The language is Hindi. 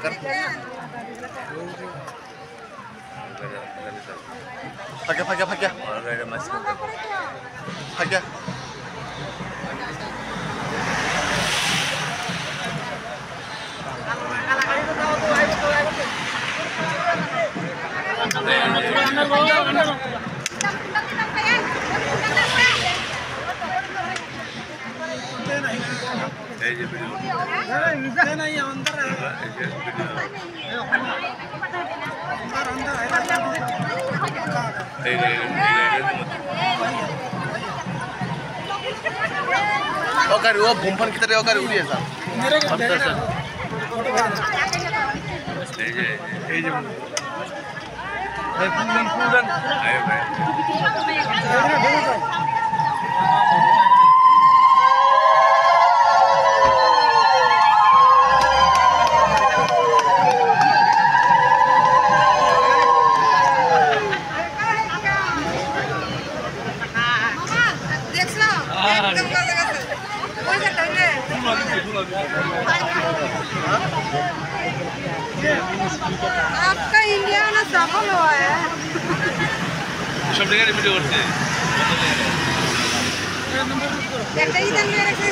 कर भाग्या भाग्या भाग्या भाग्या ओकर वो भूमफन की तरह ओकर उड़ी है सर आपका इंडिया में सफल हुआ है सब जगह वीडियो करते हैं देखते ही मेरे से